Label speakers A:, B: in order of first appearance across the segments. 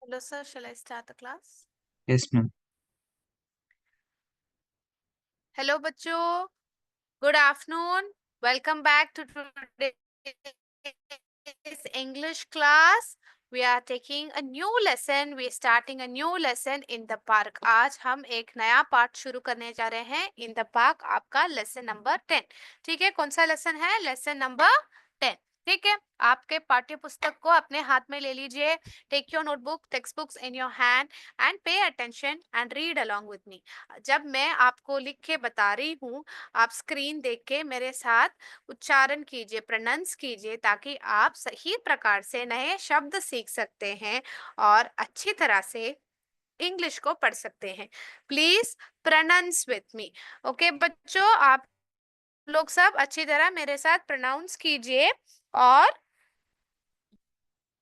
A: Hello, sir. Shall I start the class?
B: Yes, ma'am.
A: Hello, बच्चों. Good afternoon. Welcome back to today's English class. We are taking a new lesson. We are starting a new lesson in the park. आज हम एक नया part शुरू करने जा रहे हैं in the park. आपका लेसन नंबर 10. ठीक है, कौन सा लेसन है? Lesson number 10. ठीक है, आपके पाठ्य पुस्तक को अपने हाथ में ले लीजिए. Take your notebook, textbooks in your hand and pay attention and read along with me. जब मैं आपको लिख के बता रही हूँ, आप स्क्रीन देख के मेरे साथ उच्चारण कीजिए, प्रोनाउंस कीजिए, ताकि आप सही प्रकार से नए शब्द सीख सकते हैं और अच्छी तरह से इंग्लिश को पढ़ सकते हैं. Please pronounce with me. Okay बच्चों, आप लोग सब अच्छी तरह मेरे साथ प्रोनाउंस कीजिए और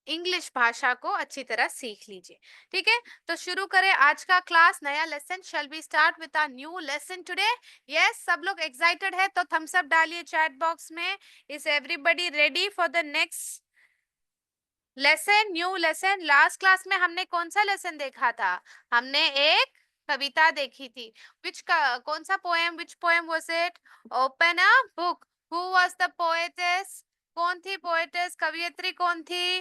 A: इंग्लिश भाषा को अच्छी तरह सीख लीजिए. ठीक है, तो शुरू करें आज का क्लास, नया lesson. Shall we start with a new lesson today? Yes, सब लोग एक्साइटेड है तो थम्स अप डालिए चैट बॉक्स में. Is everybody ready for the next lesson, new lesson? Last class में हमने कौन सा लेसन देखा था? हमने एक कविता देखी थी. कौन सा poem? Which poem was it? Open a book. Who was the poetess? कौन थी पोएटेस? कवियत्री कौन थी?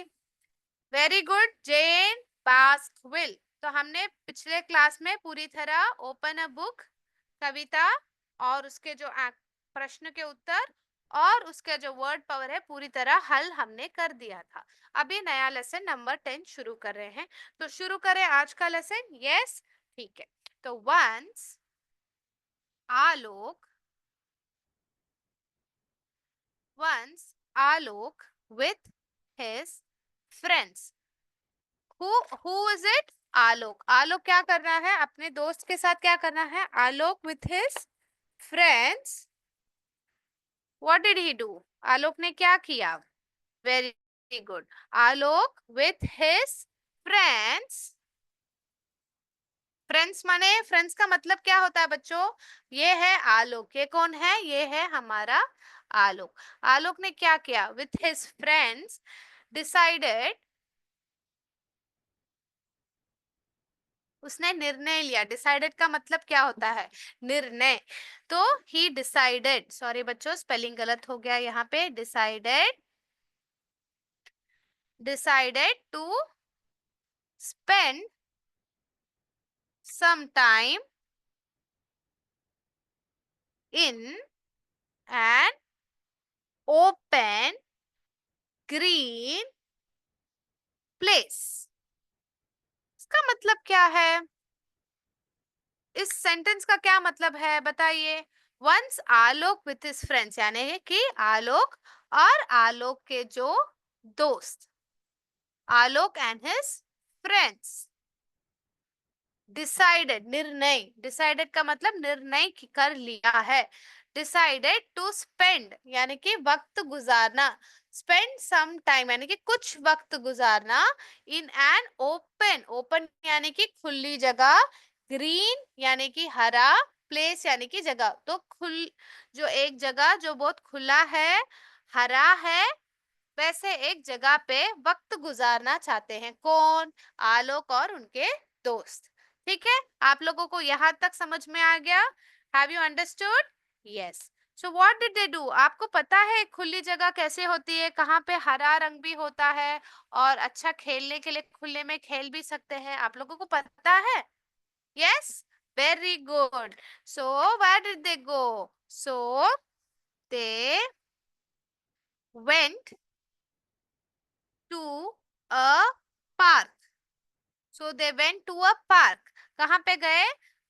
A: वेरी गुड, जेन बास्कविल. तो हमने पिछले क्लास में पूरी तरह ओपन अ बुक, कविता और उसके जो प्रश्न के उत्तर और उसका जो वर्ड पावर है पूरी तरह हल हमने कर दिया था. अभी नया लेसन नंबर 10 शुरू कर रहे हैं. तो शुरू करें आज का लेसन. यस, ठीक है. तो once Alok with his friends. Who is it? Alok. Alok क्या कर रहा है? अपने दोस्त के साथ क्या करना है? आलोक with his friends. What did he do? आलोक ने क्या किया? Very good. Alok with his friends. Friends माने, फ्रेंड्स का मतलब क्या होता है बच्चों? ये है आलोक. ये कौन है? ये है हमारा आलोक. आलोक ने क्या किया? With his friends decided, उसने निर्णय लिया. डिसाइडेड का मतलब क्या होता है? निर्णय. तो ही डिसाइडेड, सॉरी बच्चों स्पेलिंग गलत हो गया यहाँ पे. Decided to spend some time in an open green place. इसका मतलब क्या है? इस सेंटेंस का क्या मतलब है बताइए? Once Alok with his friends, यानी कि आलोक और आलोक के जो दोस्त, Alok and his friends decided, निर्णय. डिसाइडेड का मतलब निर्णय कर लिया है. डिसाइडेड टू स्पेंड यानी कि वक्त गुजारना. स्पेंड सम टाइम यानी कि कुछ वक्त गुजारना. इन एन ओपन, ओपन यानी कि खुली जगह. ग्रीन यानी कि हरा. प्लेस यानी कि जगह. तो जो एक जगह जो बहुत खुला है, हरा है, वैसे एक जगह पे वक्त गुजारना चाहते हैं. कौन? आलोक और उनके दोस्त. ठीक है, आप लोगों को यहाँ तक समझ में आ गया? Have you understood? Yes. So what did they do? आपको पता है खुली जगह कैसे होती है? कहाँ पे हरा रंग भी होता है और अच्छा खेलने के लिए खुले में खेल भी सकते हैं. आप लोगों को पता है? Yes, very good. So where did they go? So they went to a park. So they went to a park. कहाँ पे गए?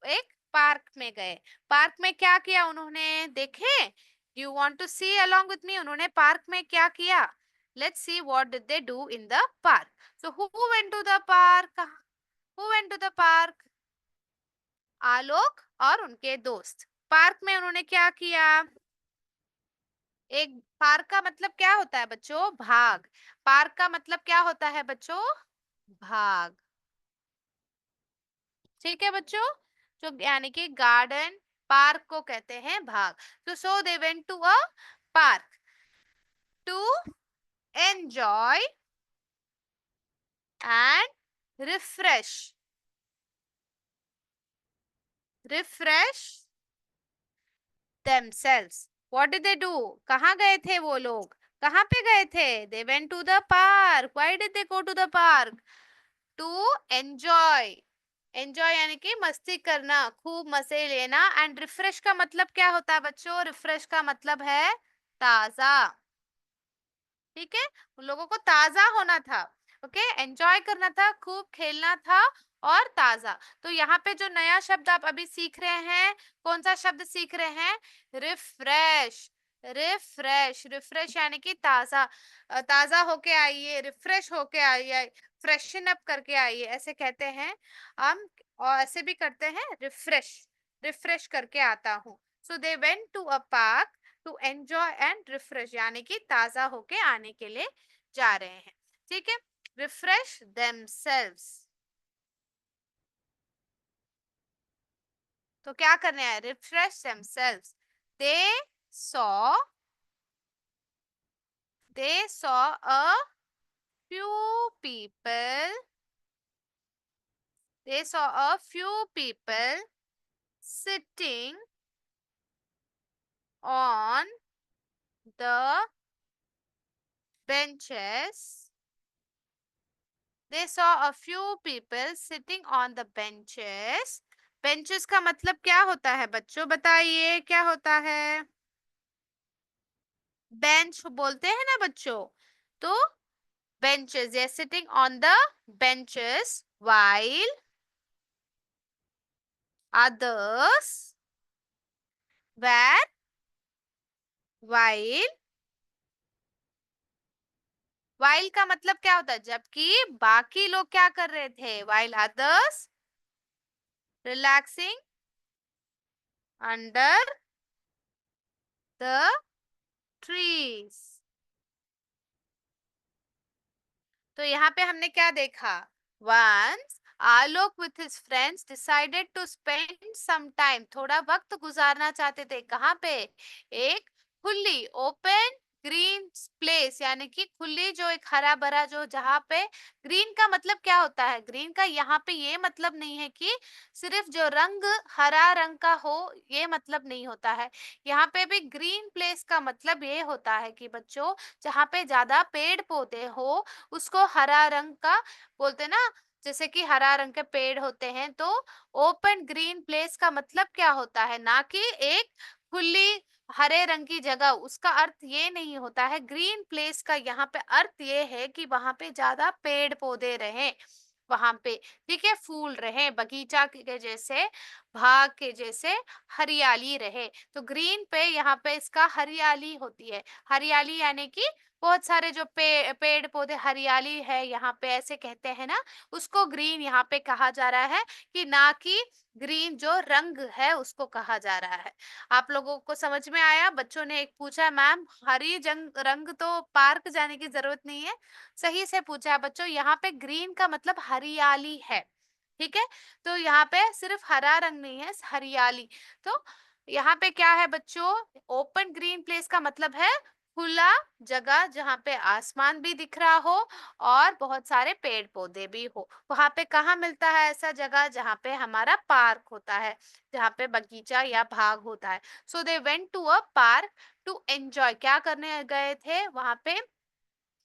A: एक पार्क में गए. पार्क में क्या किया उन्होंने? देखे? You want to see along with me? उन्होंने पार्क में क्या किया? Let's see what did they do in the park. So who went to the park? Who went to the park? Alok और उनके दोस्त. पार्क में उन्होंने क्या किया? एक पार्क का मतलब क्या होता है बच्चों? भाग. पार्क का मतलब क्या होता है बच्चों? भाग. ठीक है बच्चों, जो यानी कि गार्डन, पार्क को कहते हैं भाग. तो so they went to a park to enjoy and refresh, refresh themselves. What did they do? कहाँ गए थे वो लोग? कहाँ पे गए थे? They went to the park. Why did they go to the park? To enjoy. Enjoy यानी कि मस्ती करना, खूब मजे लेना। एंड रिफ्रेश का मतलब क्या होता है बच्चों? रिफ्रेश का मतलब है ताजा। ठीक है, उन लोगों को ताजा होना था। ओके, एंजॉय करना था, खूब खेलना था और ताजा। तो यहाँ पे जो नया शब्द आप अभी सीख रहे हैं, कौन सा शब्द सीख रहे हैं? रिफ्रेश। रिफ्रेश, रिफ्रेश यानी कि ताजा। ताजा होके आइए, रिफ्रेश होके आइए, फ्रेशन अप करके आइए, ऐसे कहते हैं हम। और ऐसे भी करते हैं, रिफ्रेश, रिफ्रेश करके आता हूँ। So they went to a park to enjoy and refresh, यानी कि ताजा होके आने के लिए जा रहे हैं। ठीक है, रिफ्रेश देमसेल्व्स। तो क्या करने हैं? Refresh themselves. They saw they saw a few people they saw a few people sitting on the benches. They saw a few people sitting on the benches. Benches का मतलब क्या होता है बच्चों? बताइए क्या होता है? बेंच बोलते हैं ना बच्चों। तो benches, they are sitting on the benches while others were while while का मतलब क्या होता है? जबकि बाकी लोग क्या कर रहे थे? while others relaxing under the trees. तो यहाँ पे हमने क्या देखा? Once Alok with his friends decided to spend some time, थोड़ा वक्त गुजारना चाहते थे। कहाँ पे? एक खुली ओपन ग्रीन प्लेस, यानी कि खुली, जो एक हरा भरा, जो जहाँ पे ग्रीन का मतलब क्या होता है? ग्रीन का यहाँ पे ये मतलब नहीं है कि सिर्फ जो रंग हरा रंग का हो, ये मतलब नहीं होता है। यहाँ पे भी ग्रीन प्लेस का मतलब ये होता है कि बच्चों, जहाँ पे ज्यादा पेड़ पौधे हो, उसको हरा रंग का बोलते ना। जैसे कि हरा रंग के पेड़ होते हैं, तो ओपन ग्रीन प्लेस का मतलब क्या होता है? ना कि एक खुली हरे रंग की जगह, उसका अर्थ ये नहीं होता है। ग्रीन प्लेस का यहाँ पे अर्थ ये है कि वहां पे ज्यादा पेड़ पौधे रहे, वहां पे, ठीक है, फूल रहे, बगीचा के जैसे, बाग के जैसे हरियाली रहे। तो ग्रीन पे यहाँ पे इसका हरियाली होती है। हरियाली यानी कि बहुत सारे जो पेड़ पौधे, हरियाली है यहाँ पे, ऐसे कहते हैं ना, उसको ग्रीन यहाँ पे कहा जा रहा है, कि ना कि ग्रीन जो रंग है उसको कहा जा रहा है। आप लोगों को समझ में आया? बच्चों ने एक पूछा, मैम हरी जंग रंग तो पार्क जाने की जरूरत नहीं है। सही से पूछा है बच्चों, यहाँ पे ग्रीन का मतलब हरियाली है। ठीक है, तो यहाँ पे सिर्फ हरा रंग नहीं है, हरियाली। तो यहाँ पे क्या है बच्चों? ओपन ग्रीन प्लेस का मतलब है खुला जगह, जहाँ पे आसमान भी दिख रहा हो और बहुत सारे पेड़ पौधे भी हो। वहां पे कहाँ मिलता है ऐसा जगह? जहाँ पे हमारा पार्क होता है, जहाँ पे बगीचा या बाग होता है। So they went to a park to enjoy. क्या करने गए थे वहां पे?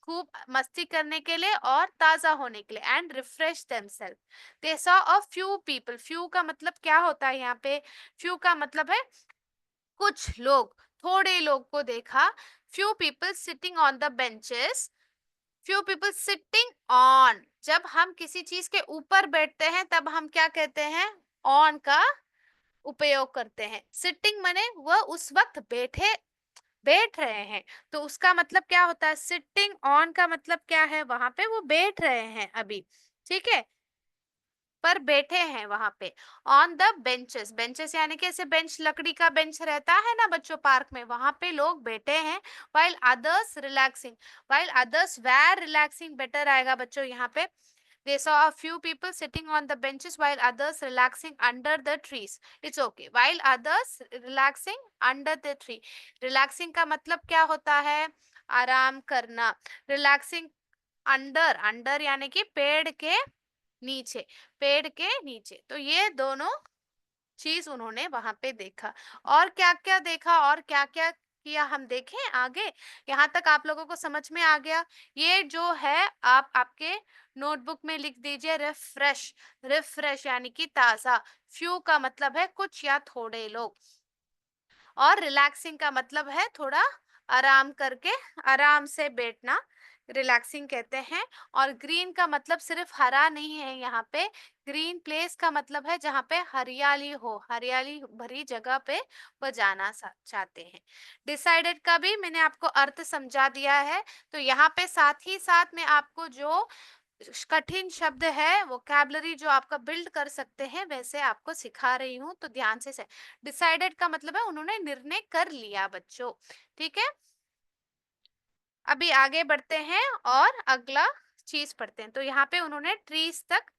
A: खूब मस्ती करने के लिए और ताजा होने के लिए। And refresh themselves. They saw a few people. Few का मतलब क्या होता है यहाँ पे? फ्यू का मतलब है कुछ लोग, थोड़े लोग को देखा। Few people sitting on the benches. Few people sitting on, जब हम किसी चीज के ऊपर बैठते हैं तब हम क्या कहते हैं? ऑन का उपयोग करते हैं। सिटिंग माने वह उस वक्त बैठ रहे हैं, तो उसका मतलब क्या होता है? सिटिंग ऑन का मतलब क्या है? वहां पे वो बैठ रहे हैं अभी। ठीक है, पर बैठे हैं वहां पे। ऑन द बेंचेस, बेंचेस यानी कि ऐसे बेंच, लकड़ी का बेंच रहता है ना बच्चों पार्क में, वहां पे लोग बैठे हैं। While others relaxing, while others were relaxing better आएगा बच्चों यहाँ पे। They saw a few people sitting on the benches while others relaxing under the trees. It's okay. While others relaxing under the tree. Relaxing का मतलब क्या होता है? आराम करना। Relaxing under, under यानी कि पेड़ के नीचे, पेड़ के नीचे। तो ये दोनों चीज उन्होंने वहां पे देखा। और क्या क्या देखा और क्या क्या किया हम देखें आगे। यहाँ तक आप लोगों को समझ में आ गया। ये जो है आप आपके नोटबुक में लिख दीजिए, रिफ्रेश। रिफ्रेश यानी कि ताजा। फ्यू का मतलब है कुछ या थोड़े लोग, और रिलैक्सिंग का मतलब है थोड़ा आराम करके, आराम से बैठना, रिलैक्सिंग कहते हैं। और ग्रीन का मतलब सिर्फ हरा नहीं है, यहाँ पे ग्रीन प्लेस का मतलब है जहाँ पे हरियाली हो, हरियाली भरी जगह पे वो जाना चाहते हैं। डिसाइडेड का भी मैंने आपको अर्थ समझा दिया है। तो यहाँ पे साथ ही साथ में आपको जो कठिन शब्द है, वोकैबुलरी जो आपका बिल्ड कर सकते हैं, वैसे आपको सिखा रही हूँ, तो ध्यान से। डिसाइडेड का मतलब है उन्होंने निर्णय कर लिया बच्चों। ठीक है, अभी आगे बढ़ते हैं और अगला चीज पढ़ते हैं। तो यहाँ पे उन्होंने ट्रीज तक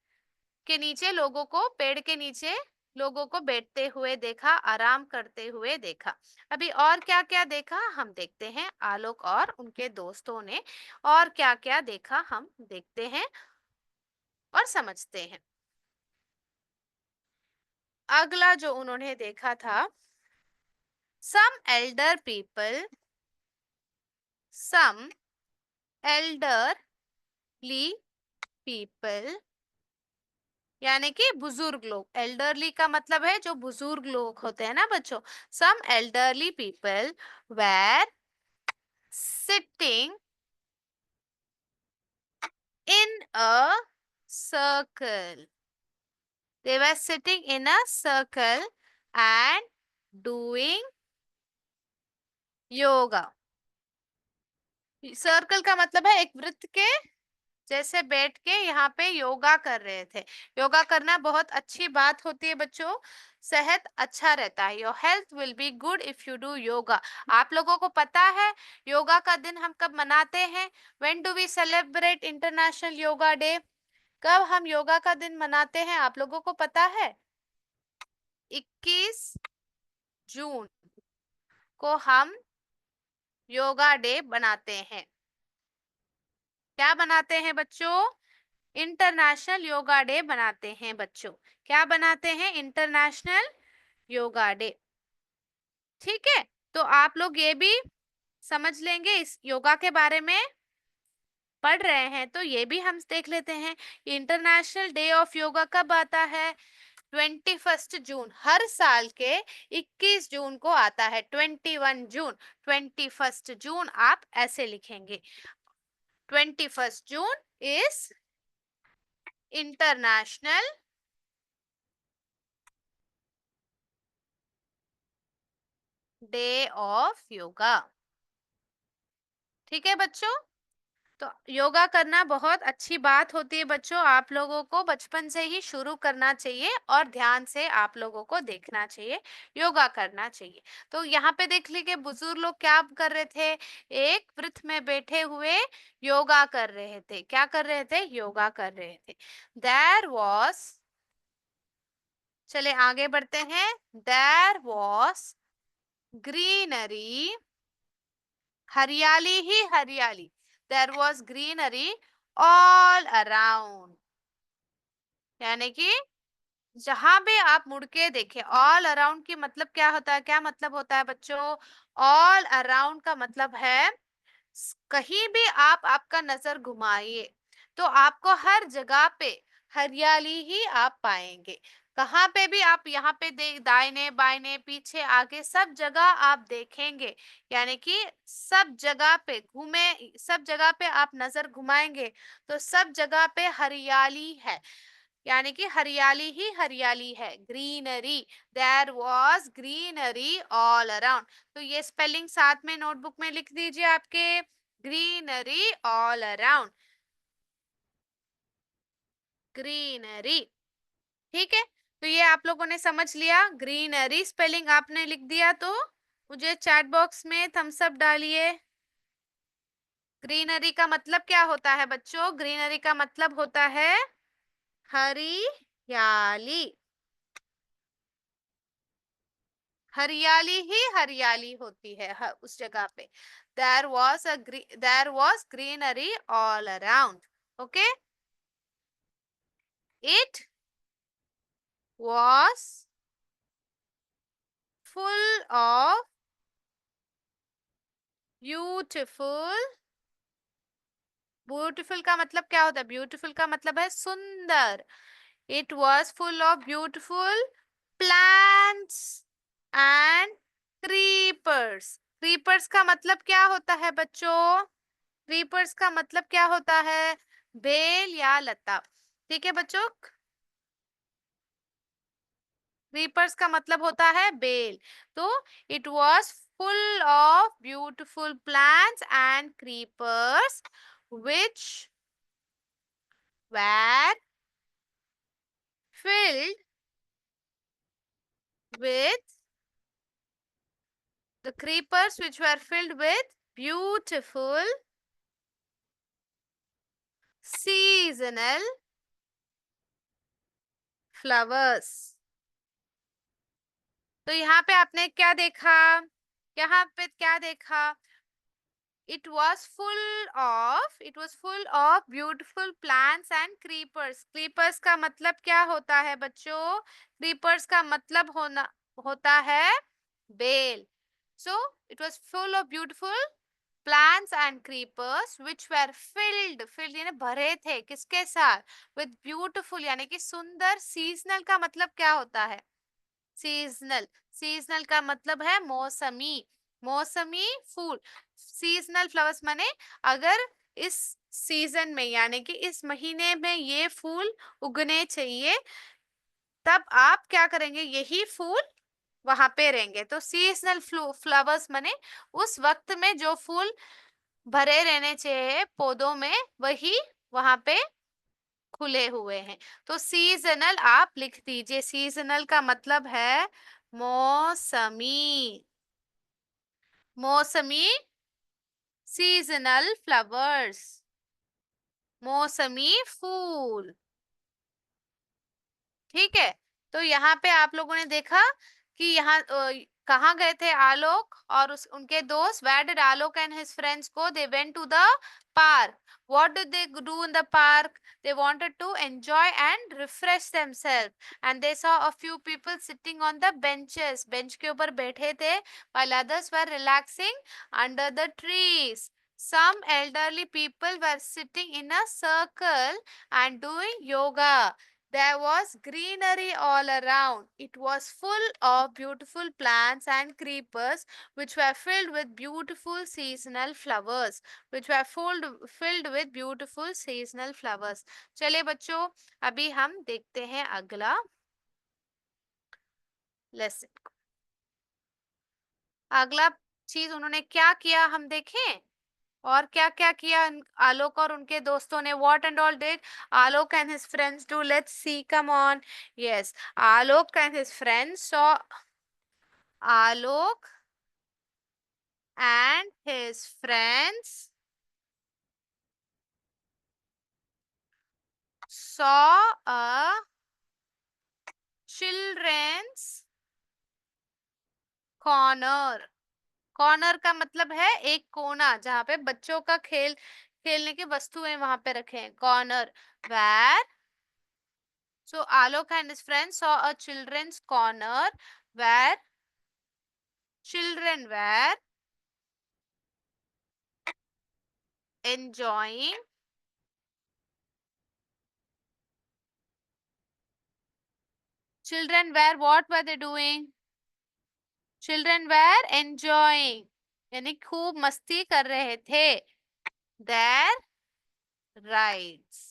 A: के नीचे लोगों को, पेड़ के नीचे लोगों को बैठते हुए देखा, आराम करते हुए देखा। अभी और क्या क्या देखा हम देखते हैं, आलोक और उनके दोस्तों ने और क्या क्या देखा हम देखते हैं और समझते हैं। अगला जो उन्होंने देखा था, some elder people, some elderly people, यानी कि बुजुर्ग लोग। एल्डरली का मतलब है जो बुजुर्ग लोग होते हैं ना बच्चों। some elderly people were sitting in a circle. They were sitting in a circle and doing yoga. Circle का मतलब है एक वृत्त के जैसे बैठ के यहाँ पे योगा कर रहे थे। योगा करना बहुत अच्छी बात होती है बच्चों, सेहत अच्छा रहता है। Your health will be good if you do yoga. आप लोगों को पता है योगा का दिन हम कब मनाते हैं? When do we celebrate international yoga day? कब हम योगा का दिन मनाते हैं, आप लोगों को पता है? 21 जून को हम योगा डे बनाते हैं। क्या बनाते हैं बच्चों? इंटरनेशनल योगा डे बनाते हैं बच्चों। क्या बनाते हैं? International yoga day. ठीक है, तो आप लोग ये भी समझ लेंगे। इस योगा के बारे में पढ़ रहे हैं तो ये भी हम देख लेते हैं। इंटरनेशनल डे ऑफ योगा कब आता है? 21 जून। हर साल के 21 जून को आता है। 21 जून, 21 जून आप ऐसे लिखेंगे। 21 June is international day of yoga. ठीक है बच्चों, तो योगा करना बहुत अच्छी बात होती है बच्चों। आप लोगों को बचपन से ही शुरू करना चाहिए और ध्यान से आप लोगों को देखना चाहिए, योगा करना चाहिए। तो यहाँ पे देख लीजिए बुजुर्ग लोग क्या कर रहे थे, एक वृत्त में बैठे हुए योगा कर रहे थे। क्या कर रहे थे? योगा कर रहे थे। देयर वॉज, चले आगे बढ़ते हैं। देयर वॉज ग्रीनरी, हरियाली ही हरियाली। There was greenery all around, यानी कि जहां भी आप मुड़ के देखें। ऑल अराउंड की मतलब क्या होता है? क्या मतलब होता है बच्चों? ऑल अराउंड का मतलब है कहीं भी आप आपका नजर घुमाइए तो आपको हर जगह पे हरियाली ही आप पाएंगे। कहाँ पे भी आप यहाँ पे देख, दाहिने बाइने पीछे आगे सब जगह आप देखेंगे, यानी कि सब जगह पे घूमे, सब जगह पे आप नजर घुमाएंगे तो सब जगह पे हरियाली है, यानी कि हरियाली ही हरियाली है। Greenery, there was greenery all around. तो ये स्पेलिंग साथ में नोटबुक में लिख दीजिए आपके, ग्रीनरी ऑल अराउंड, ग्रीनरी। ठीक है, तो ये आप लोगों ने समझ लिया। ग्रीनरी स्पेलिंग आपने लिख दिया तो मुझे चैट बॉक्स में थम्स अप डालिए। ग्रीनरी का मतलब क्या होता है बच्चों? ग्रीनरी का मतलब होता है हरियाली। हरियाली ही हरियाली होती है उस जगह पे। There was greenery all around. Okay, It was full of beautiful. Beautiful का मतलब क्या होता है? ब्यूटीफुल का मतलब है सुंदर. It was full of beautiful plants and creepers. Creepers का मतलब क्या होता है बच्चों? क्रीपर्स का मतलब क्या होता है? बेल या लता. ठीक है बच्चों, क्रीपर्स का मतलब होता है बेल. तो it was full of beautiful plants and creepers which were filled with the creepers which were filled with beautiful seasonal flowers. तो यहाँ पे आपने क्या देखा? यहाँ पे क्या देखा? it was full of beautiful plants and creepers. creepers का मतलब क्या होता है बच्चों? creepers का मतलब होता है bell. So it was full of beautiful plants and creepers which were filled यानी भरे थे किसके साथ? with beautiful यानी कि सुंदर. seasonal का मतलब क्या होता है? सीजनल. सीजनल का मतलब है मौसमी. मौसमी फूल. सीजनल फ्लावर्स माने अगर इस सीजन में यानी कि इस महीने में ये फूल उगने चाहिए, तब आप क्या करेंगे? यही फूल वहां पे रहेंगे. तो सीजनल फ्लावर्स माने उस वक्त में जो फूल भरे रहने चाहिए पौधों में, वही वहां पे खुले हुए हैं. तो सीजनल आप लिख दीजिए. सीजनल का मतलब है मौसमी. मौसमी. Seasonal flowers. मौसमी फूल. ठीक है. तो यहाँ पे आप लोगों ने देखा कि यहाँ कहाँ गए थे आलोक और उनके दोस्त? Where did Alok and his friends go? They went to the park. What did they do in the park? They wanted to enjoy and refresh themselves. And they saw a few people sitting on the benches. Bench के ऊपर बैठे थे, while others were relaxing under the trees. Some elderly people were sitting in a circle and doing yoga. There was greenery all around. It was full of beautiful plants and creepers, which were filled with beautiful seasonal flowers. Which were filled with beautiful seasonal flowers. चलिए बच्चों, अभी हम देखते हैं अगला lesson. अगला चीज उन्होंने क्या किया हम देखें. और क्या क्या किया आलोक और उनके दोस्तों ने? What and all did Alok and his friends do? Let's see. Come on. Yes, Alok and his friends saw. Alok and his friends saw a children's corner. Corner का मतलब है एक कोना जहाँ पे बच्चों का खेलने की वस्तुएं वहां पे रखे हैं. Corner. Where so Alok and his friends saw a children's corner where children were enjoying children were what were they doing? Children were enjoying यानी खूब मस्ती कर रहे थे their rides.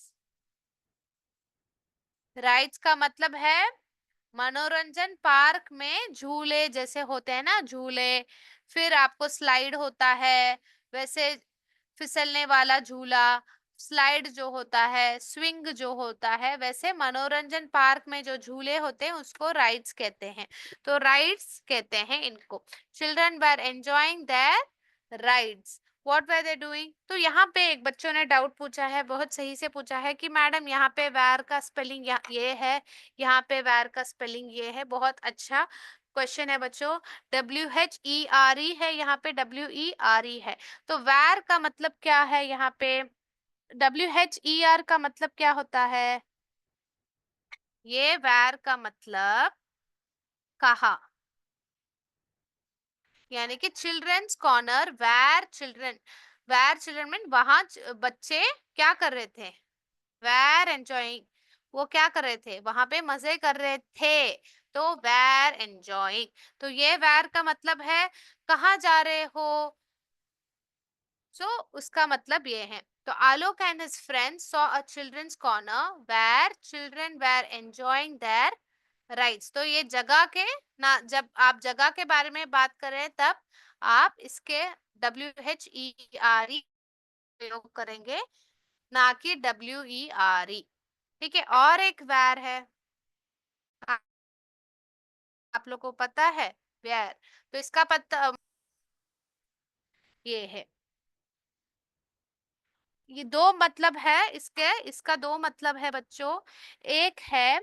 A: राइड्स का मतलब है मनोरंजन. पार्क में झूले जैसे होते हैं ना, झूले. फिर आपको स्लाइड होता है, वैसे फिसलने वाला झूला. स्लाइड जो होता है, स्विंग जो होता है, वैसे मनोरंजन पार्क में जो झूले होते हैं उसको राइड्स कहते हैं. तो राइड्स कहते हैं इनको. Children were enjoying their rides. What were they doing? तो यहाँ पे एक बच्चों ने डाउट पूछा है, बहुत सही से पूछा है कि मैडम यहाँ पे वेर का स्पेलिंग ये है, यहाँ पे वेर का स्पेलिंग ये है. बहुत अच्छा क्वेश्चन है बच्चों. WHERE है यहाँ पे, WERE है. तो वेर का मतलब क्या है यहाँ पे? WHER का मतलब क्या होता है? ये where का मतलब कहा, यानी कि children's corner where children mean वहां बच्चे क्या कर रहे थे, वेर एंजॉइंग, वो क्या कर रहे थे, वहां पे मजे कर रहे थे, तो वेर एंजॉइंग। तो ये वेर का मतलब है कहाँ जा रहे हो, सो उसका मतलब ये है। तो Alok and his friends saw a children's corner where children were enjoying their rides. तो ये जगह के ना, जब आप जगह के बारे में बात कर रहे हैं तब आप इसके WHERE प्रयोग करेंगे, ना कि WERE। ठीक है, और एक वेर है, आ- आप लोग को पता है वेर, तो इसका पता ये है, ये दो मतलब है इसके, इसका दो मतलब है बच्चों। एक है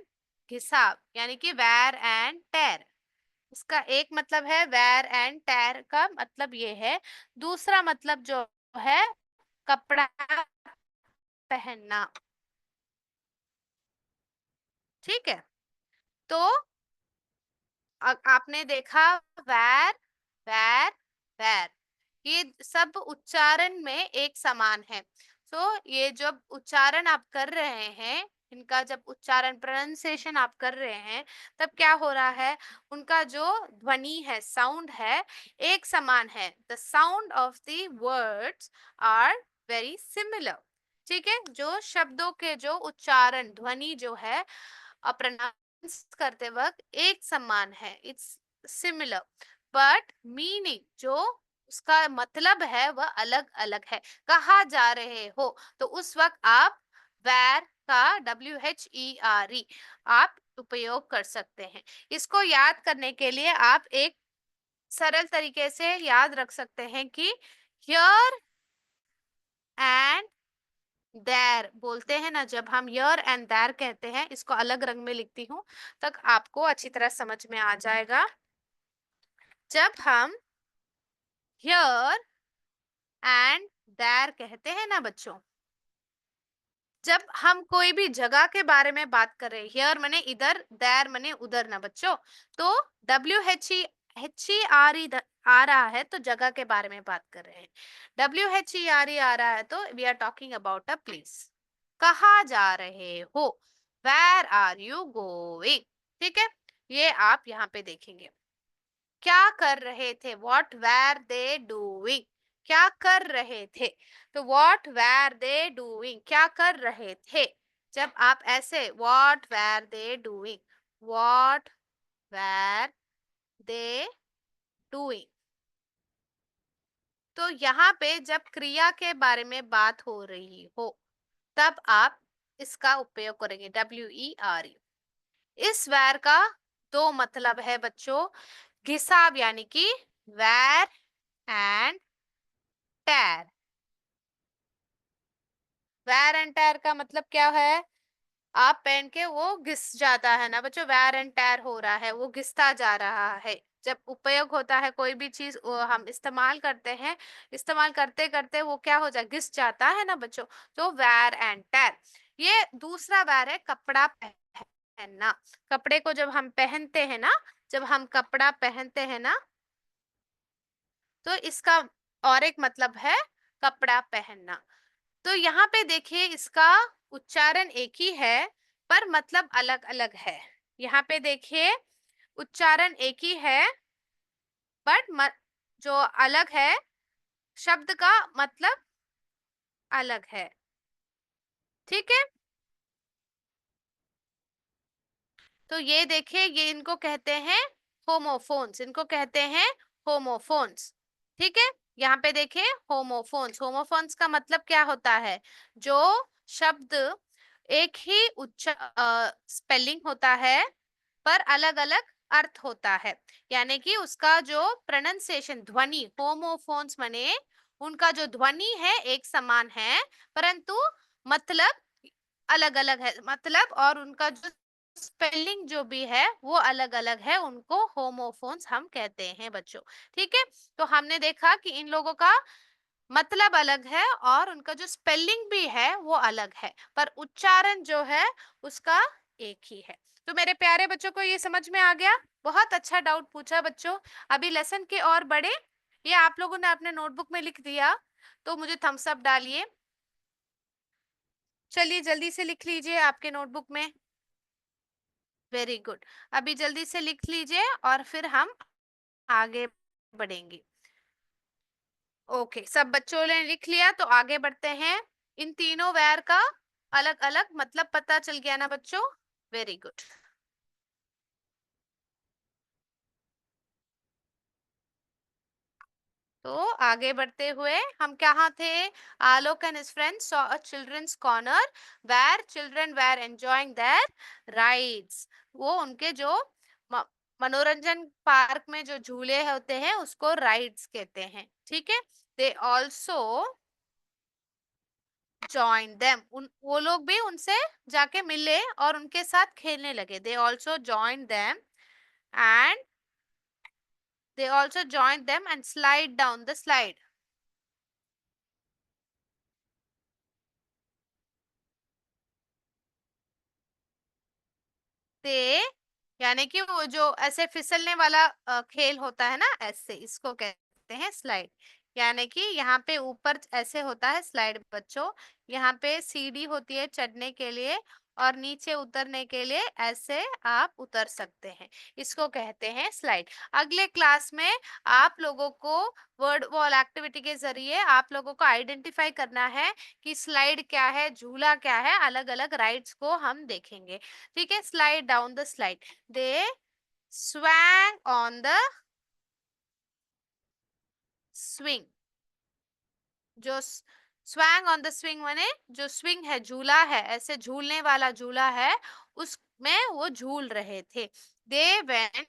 A: घिसाव, यानी कि वेर एंड टेर, इसका एक मतलब है वेर एंड टेर का मतलब ये है। दूसरा मतलब जो है कपड़ा पहनना। ठीक है, तो आपने देखा वैर वैर वैर, ये सब उच्चारण में एक समान है। तो ये जब उच्चारण आप कर रहे हैं, इनका जब उच्चारण प्रोनाउंसिएशन आप कर रहे हैं, तब क्या हो रहा है, उनका जो ध्वनि है, साउंड है, एक समान है। The sound of the words are very similar. ठीक है, जो शब्दों के जो उच्चारण ध्वनि जो है प्रोनाउंस करते वक्त एक समान है, इट्स सिमिलर, बट मीनिंग जो उसका मतलब है वह अलग अलग है। कहाँ जा रहे हो, तो उस वक्त आप वेर का WHERE आप उपयोग कर सकते हैं। इसको याद करने के लिए आप एक सरल तरीके से याद रख सकते हैं कि हियर एंड देर बोलते हैं ना, जब हम यर एंड देर कहते हैं, इसको अलग रंग में लिखती हूँ तक आपको अच्छी तरह समझ में आ जाएगा। जब हम हियर एंड देर कहते हैं ना बच्चों, जब हम कोई भी जगह के बारे में बात कर रहे हैं, हियर मने इधर, देर मने उधर ना बच्चों, तो WHERE आ रहा है तो जगह के बारे में बात कर रहे हैं। WHERE आ रहा है तो we are talking about a place, कहाँ जा रहे हो, वेर आर यू गोइंग। ठीक है, ये आप यहाँ पे देखेंगे। क्या कर रहे थे, वॉट वेर दे डूइंग, क्या कर रहे थे, तो वॉट वेर दे डूइंग, क्या कर रहे थे। जब आप ऐसे what were they doing, what were they doing, तो यहाँ पे जब क्रिया के बारे में बात हो रही हो तब आप इसका उपयोग करेंगे, WERE। इस वेर का दो मतलब है बच्चों, घिसाव यानी कि वेर एंड टेर। वेर एंड टेर का मतलब क्या है, आप पहन के वो घिस जाता है ना बच्चों, वेर एंड टेर हो रहा है, वो घिसता जा रहा है। जब उपयोग होता है कोई भी चीज हम इस्तेमाल करते हैं, इस्तेमाल करते करते वो क्या हो जाए, घिस जाता है ना बच्चों, तो वेर एंड टेर। ये दूसरा वेर है कपड़ा पहनना। कपड़े को जब हम पहनते हैं ना, जब हम कपड़ा पहनते हैं ना, तो इसका और एक मतलब है कपड़ा पहनना। तो यहाँ पे देखिए इसका उच्चारण एक ही है पर मतलब अलग अलग है। यहाँ पे देखिए उच्चारण एक ही है बट जो अलग है, शब्द का मतलब अलग है। ठीक है, तो ये देखिए, ये इनको कहते हैं होमोफोन्स, इनको कहते हैं होमोफोन्स। ठीक है, यहाँ पे देखिए होमोफोन्स, होमोफोन्स का मतलब क्या होता है, जो शब्द एक ही स्पेलिंग होता है पर अलग अलग अर्थ होता है, यानी कि उसका जो प्रोनाउंसिएशन ध्वनि, होमोफोन्स माने उनका जो ध्वनि है एक समान है परंतु मतलब अलग अलग है, मतलब और उनका जो स्पेलिंग जो भी है वो अलग अलग है, उनको होमोफोन्स हम कहते हैं बच्चों। ठीक है, तो हमने देखा कि इन लोगों का मतलब अलग है और उनका जो स्पेलिंग भी है वो अलग है, पर उच्चारण जो है उसका एक ही है। तो मेरे प्यारे बच्चों को ये समझ में आ गया? बहुत अच्छा डाउट पूछा बच्चों। अभी लेसन के और बड़े, ये आप लोगों ने अपने नोटबुक में लिख दिया, तो मुझे थम्स अप डालिए। चलिए जल्दी से लिख लीजिए आपके नोटबुक में। Very good. अभी जल्दी से लिख लीजिए और फिर हम आगे बढ़ेंगे। ओके, सब बच्चों ने लिख लिया तो आगे बढ़ते हैं। इन तीनों वेयर का अलग अलग मतलब पता चल गया ना बच्चों? Very good. तो आगे बढ़ते हुए हम कहाँ थे? आलोक and his friends saw a children's corner where children were enjoying their rides. वो उनके जो म- मनोरंजन पार्क में जो झूले होते हैं उसको राइड्स कहते हैं, ठीक है। दे ऑल्सो जॉइन देम, उन वो लोग भी उनसे जाके मिले और उनके साथ खेलने लगे। They also join them and they also joined them and slide down the slide. ते यानी कि वो जो ऐसे फिसलने वाला खेल होता है ना, ऐसे इसको कहते हैं स्लाइड। यानी कि यहाँ पे ऊपर ऐसे होता है स्लाइड बच्चों, यहाँ पे सीढ़ी होती है चढ़ने के लिए और नीचे उतरने के लिए ऐसे आप उतर सकते हैं, इसको कहते हैं स्लाइड। अगले क्लास में आप लोगों को वर्ड वॉल एक्टिविटी के जरिए आप लोगों को आइडेंटिफाई करना है कि स्लाइड क्या है, झूला क्या है, अलग अलग राइड्स को हम देखेंगे, ठीक है। Slide down the slide, they swang on the swing। जो swang on the swing माने जो swing है, झूला है, ऐसे झूलने वाला झूला है, उसमें वो झूल रहे थे। they went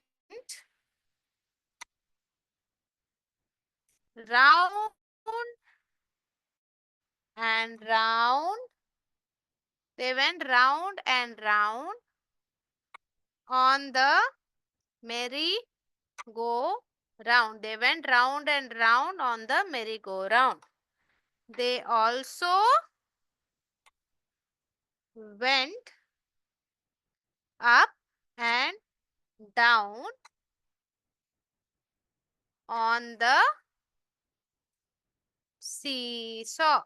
A: round and round, they went round and round on the merry go round, they went round and round on the merry go round, they also went up and down on the seesaw।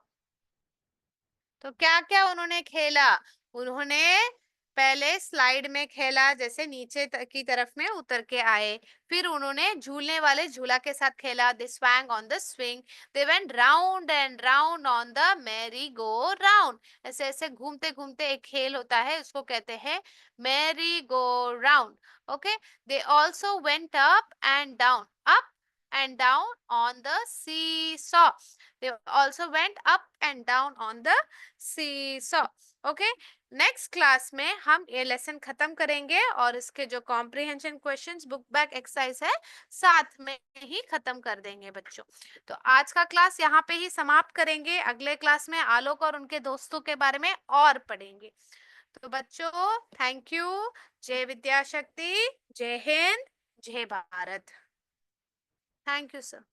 A: तो क्या क्या उन्होंने खेला? उन्होंने पहले slide में खेला, जैसे नीचे की तरफ में उतर के आए। फिर उन्होंने झूलने वाले झूला के साथ खेला, they swang on the swing. They went round and round on the merry go round. ऐसे ऐसे घूमते घूमते एक खेल होता है, उसको कहते हैं Mary go round. Okay, they also went up and down on the seesaw। They also went up and down on the seesaw। Okay, next class में हम ये लेसन खत्म करेंगे और इसके जो comprehension questions book back exercise है साथ में ही खत्म कर देंगे बच्चों। तो आज का क्लास यहाँ पे ही समाप्त करेंगे। अगले क्लास में आलोक और उनके दोस्तों के बारे में और पढ़ेंगे। तो बच्चों थैंक यू। जय विद्या शक्ति, जय हिंद, जय भारत। Thank you sir.